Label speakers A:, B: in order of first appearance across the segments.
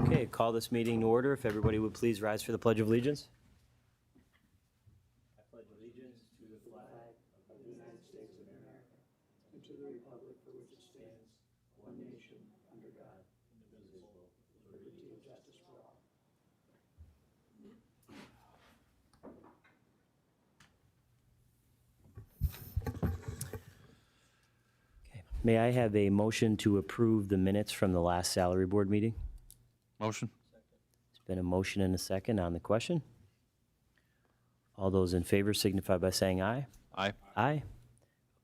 A: Okay, call this meeting to order. If everybody would please rise for the Pledge of Allegiance. I pledge allegiance to the flag of the United States of America and to the republic for which it stands, one nation, under God, indivisible, with liberty and justice for all. Okay. May I have a motion to approve the minutes from the last salary board meeting?
B: Motion.
A: There's been a motion and a second on the question. All those in favor signify by saying aye.
B: Aye.
A: Aye.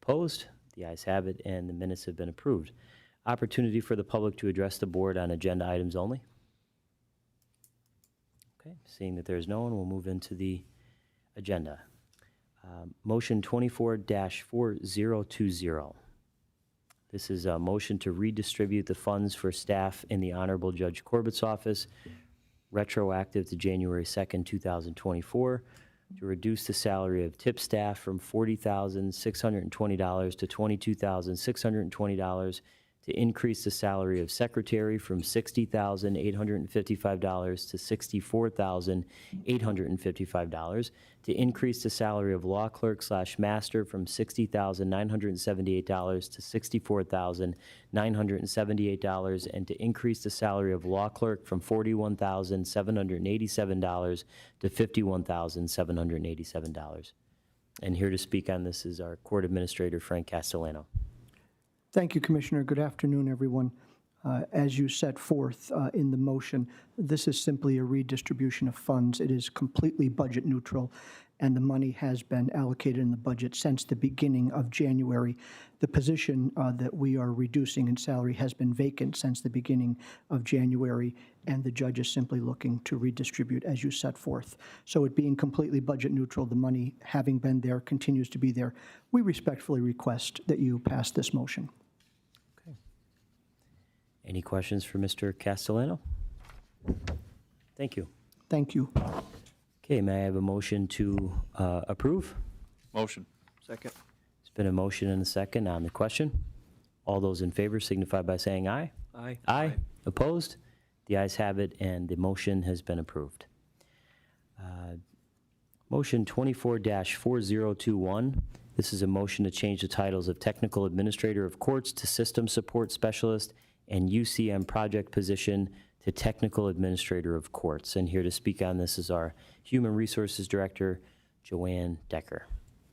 A: Opposed? The ayes have it, and the minutes have been approved. Opportunity for the public to address the board on agenda items only. Okay, seeing that there's no one, we'll move into the agenda. Motion 24-4020. This is a motion to redistribute the funds for staff in the Honorable Judge Corbett's office, retroactive to January 2nd, 2024, to reduce the salary of tip staff from $40,620 to $22,620, to increase the salary of secretary from $60,855 to $64,855, to increase the salary of law clerk / master from $60,978 to $64,978, and to increase the salary of law clerk from $41,787 to $51,787. And here to speak on this is our court administrator, Frank Castellano.
C: Thank you, Commissioner. Good afternoon, everyone. As you set forth in the motion, this is simply a redistribution of funds. It is completely budget neutral, and the money has been allocated in the budget since the beginning of January. The position that we are reducing in salary has been vacant since the beginning of January, and the judge is simply looking to redistribute as you set forth. So it being completely budget neutral, the money having been there continues to be there. We respectfully request that you pass this motion.
A: Any questions for Mr. Castellano? Thank you.
C: Thank you.
A: Okay, may I have a motion to approve?
B: Motion.
D: Second.
A: There's been a motion and a second on the question. All those in favor signify by saying aye.
D: Aye.
A: Aye. Opposed? The ayes have it, and the motion has been approved. Motion 24-4021. This is a motion to change the titles of Technical Administrator of Courts to System Support Specialist and UCM Project position to Technical Administrator of Courts. And here to speak on this is our Human Resources Director, Joanne Decker.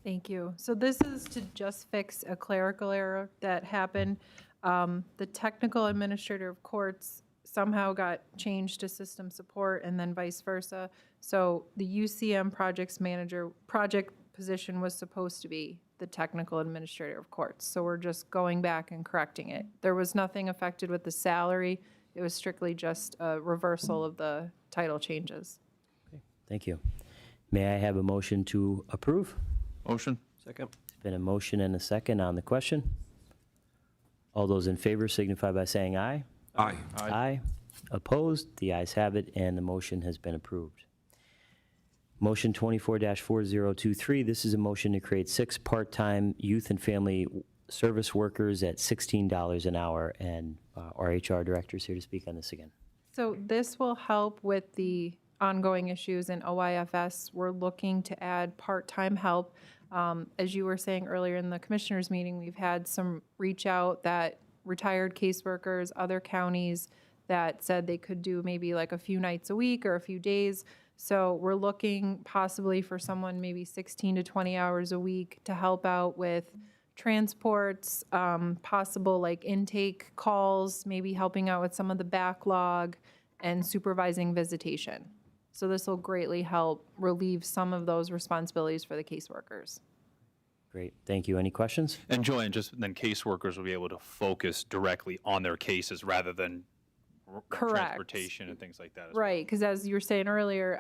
E: Thank you. So this is to just fix a clerical error that happened. The Technical Administrator of Courts somehow got changed to System Support and then vice versa. So the UCM Projects Manager project position was supposed to be the Technical Administrator of Courts. So we're just going back and correcting it. There was nothing affected with the salary. It was strictly just a reversal of the title changes.
A: Okay, thank you. May I have a motion to approve?
B: Motion.
D: Second.
A: There's been a motion and a second on the question. All those in favor signify by saying aye.
D: Aye.
A: Aye. Opposed? The ayes have it, and the motion has been approved. Motion 24-4023, this is a motion to create 6 part-time youth and family service workers at $16 an hour, and our HR director is here to speak on this again.
E: So this will help with the ongoing issues in OIFS. We're looking to add part-time help. As you were saying earlier in the commissioners meeting, we've had some reach out that retired caseworkers, other counties that said they could do maybe like a few nights a week or a few days. So we're looking possibly for someone maybe 16 to 20 hours a week to help out with transports, possible like intake calls, maybe helping out with some of the backlog and supervising visitation. So this will greatly help relieve some of those responsibilities for the caseworkers.
A: Great, thank you. Any questions?
B: And Joanne, just then caseworkers will be able to focus directly on their cases rather than
E: Correct.
B: transportation and things like that as well.
E: Right, because as you were saying earlier,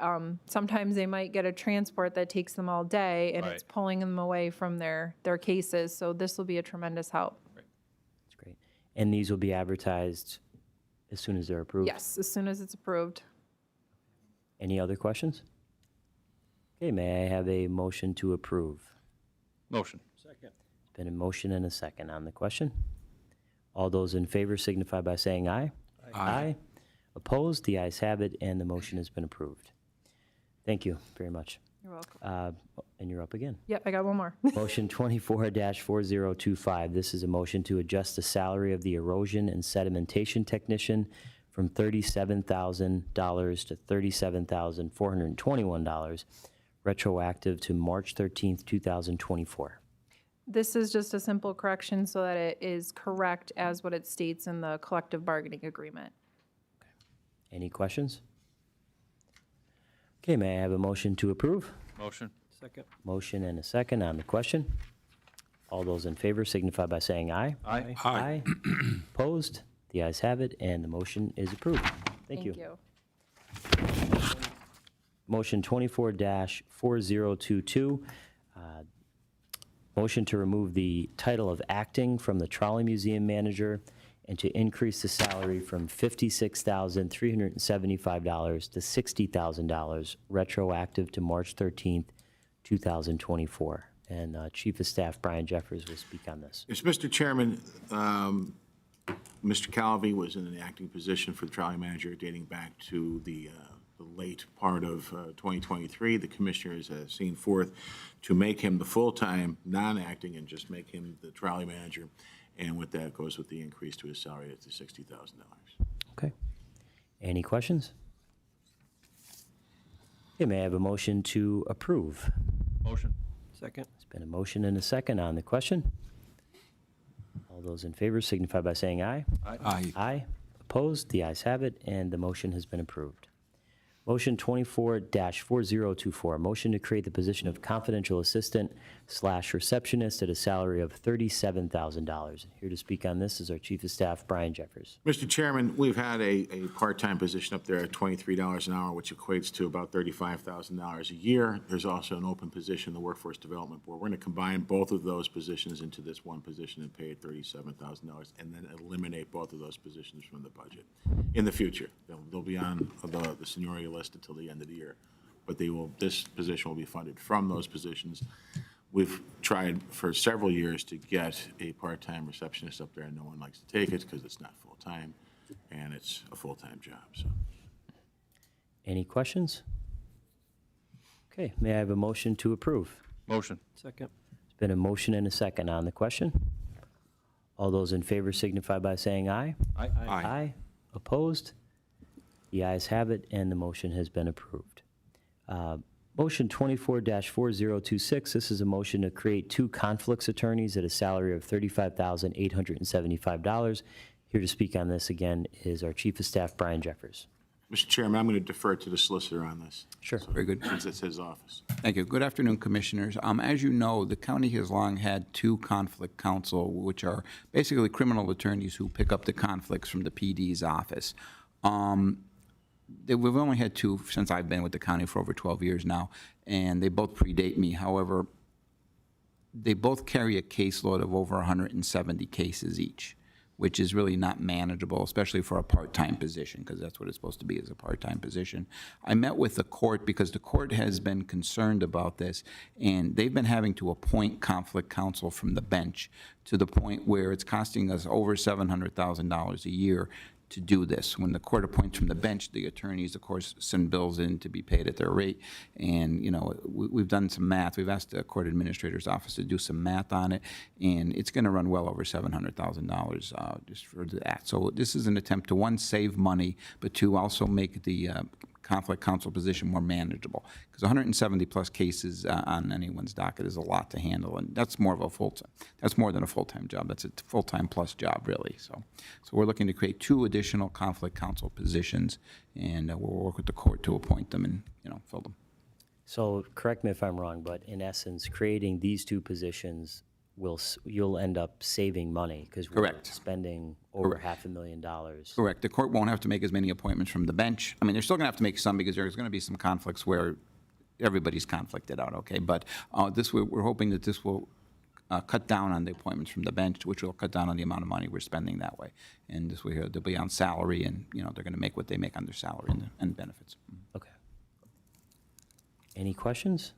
E: sometimes they might get a transport that takes them all day, and it's
B: Right.
E: pulling them away from their cases. So this will be a tremendous help.
A: That's great. And these will be advertised as soon as they're approved?
E: Yes, as soon as it's approved.
A: Any other questions? Okay, may I have a motion to approve?
B: Motion.
D: Second.
A: There's been a motion and a second on the question. All those in favor signify by saying aye.
D: Aye.
A: Opposed? The ayes have it, and the motion has been approved. Thank you very much.
E: You're welcome.
A: And you're up again.
E: Yep, I got one more.
A: Motion 24-4025. This is a motion to adjust the salary of the erosion and sedimentation technician from $37,000 to $37,421, retroactive to March 13th, 2024.
E: This is just a simple correction so that it is correct as what it states in the collective bargaining agreement.
A: Any questions? Okay, may I have a motion to approve?
B: Motion.
D: Second.
A: Motion and a second on the question. All those in favor signify by saying aye.
B: Aye.
A: Aye. Opposed? The ayes have it, and the motion is approved. Thank you. Motion 24-4022. Motion to remove the title of acting from the Trolley Museum manager and to increase the salary from $56,375 to $60,000, retroactive to March 13th, 2024. And Chief of Staff Brian Jeffers will speak on this.
F: Yes, Mr. Chairman, Mr. Calvi was in an acting position for the trolley manager dating back to the late part of 2023. The commissioners have seen forth to make him the full-time, non-acting, and just make him the trolley manager. And with that goes with the increase to his salary to $60,000.
A: Okay. Any questions? Okay, may I have a motion to approve?
B: Motion.
D: Second.
A: There's been a motion and a second on the question. All those in favor signify by saying aye.
D: Aye.
A: Aye. Opposed? The ayes have it, and the motion has been approved. Motion 24-4024, motion to create the position of confidential assistant / receptionist at a salary of $37,000. Here to speak on this is our Chief of Staff, Brian Jeffers.
F: Mr. Chairman, we've had a part-time position up there at $23 an hour, which equates to about $35,000 a year. There's also an open position in the Workforce Development Board. We're going to combine both of those positions into this one position and pay it $37,000 and then eliminate both of those positions from the budget. In the future, they'll be on the seniority list until the end of the year, but this position will be funded from those positions. We've tried for several years to get a part-time receptionist up there, and no one likes to take it because it's not full-time, and it's a full-time job. So,
A: Any questions? Okay, may I have a motion to approve?
B: Motion.
D: Second.
A: There's been a motion and a second on the question. All those in favor signify by saying aye.
B: Aye.
A: Aye. Opposed? The ayes have it, and the motion has been approved. Motion 24-4026, this is a motion to create 2 conflicts attorneys at a salary of $35,875. Here to speak on this again is our Chief of Staff, Brian Jeffers.
F: Mr. Chairman, I'm going to defer to the solicitor on this.
A: Sure.
G: Very good.
F: Since it's his office.
G: Thank you. Good afternoon, Commissioners. As you know, the county has long had 2 conflict counsel, which are basically criminal attorneys who pick up the conflicts from the PD's office. We've only had 2 since I've been with the county for over 12 years now, and they both predate me. However, they both carry a caseload of over 170 cases each, which is really not manageable, especially for a part-time position, because that's what it's supposed to be, is a part-time position. I met with the court because the court has been concerned about this, and they've been having to appoint conflict counsel from the bench to the point where it's costing us over $700,000 a year to do this. When the court appoints from the bench, the attorneys, of course, send bills in to be paid at their rate. And, you know, we've done some math. We've asked the court administrator's office to do some math on it, and it's going to run well over $700,000 just for that. So this is an attempt to, 1, save money, but 2, also make the conflict counsel position more manageable. Because 170 plus cases on anyone's docket is a lot to handle, and that's more of a full-time. That's more than a full-time job. That's a full-time plus job, really. So we're looking to create 2 additional conflict counsel positions, and we'll work with the court to appoint them and, you know, fill them.
A: So correct me if I'm wrong, but in essence, creating these 2 positions you'll end up saving money because we're
G: Correct.
A: spending over
G: Correct.
A: $500,000.
G: Correct. The court won't have to make as many appointments from the bench. I mean, they're still going to have to make some because there's going to be some conflicts where everybody's conflicted out, okay? But we're hoping that this will cut down on the appointments from the bench, which will cut down on the amount of money we're spending that way. And this way, they'll be on salary, and, you know, they're going to make what they make on their salary and benefits.
A: Okay. Any questions?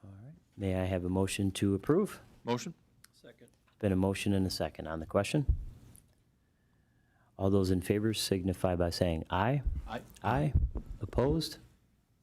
A: All right. May I have a motion to approve?
B: Motion.
D: Second.
A: Been a motion and a second on the question. All those in favor signify by saying aye.
B: Aye.
A: Aye. Opposed?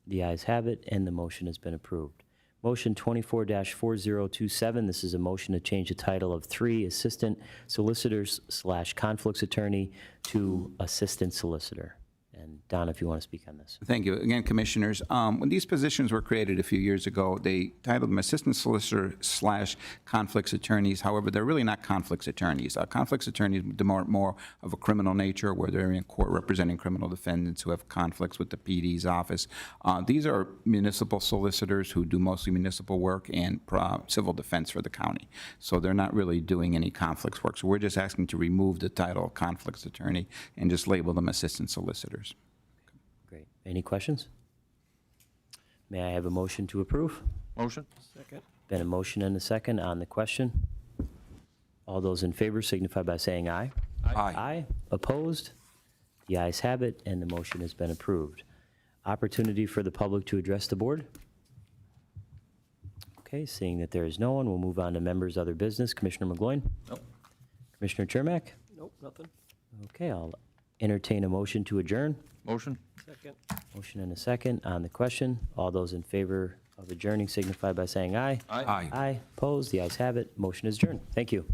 A: The ayes have it, and the motion has been approved. Motion 24-4027, this is a motion to change the title of 3 Assistant Solicitors / Conflicts Attorney to Assistant Solicitor. And Don, if you want to speak on this.
G: Thank you. Again, Commissioners, when these positions were created a few years ago, they titled them Assistant Solicitor / Conflicts Attorneys. However, they're really not conflicts attorneys. Conflicts attorneys denote more of a criminal nature, where they're in court representing criminal defendants who have conflicts with the PD's office. These are municipal solicitors who do mostly municipal work and civil defense for the county. So they're not really doing any conflicts work. So we're just asking to remove the title Conflicts Attorney and just label them Assistant Solicitors.
A: Great. Any questions? May I have a motion to approve?
B: Motion?
A: Been a motion and a second on the question. All those in favor signify by saying aye. Aye. Opposed? The ayes have it, and the motion has been approved. Opportunity for the public to address the board? Okay, seeing that there is no one, we'll move on to members' other business. Commissioner McGloin?
B: Nope.
A: Commissioner Chermak?
D: Nope, nothing.
A: Okay, I'll entertain a motion to adjourn.
B: Motion?
D: Second.
A: Motion and a second on the question. All those in favor of adjourning signify by saying aye.
B: Aye.
G: Aye.
A: Aye. Opposed? The ayes have it. Motion is adjourned. Thank you.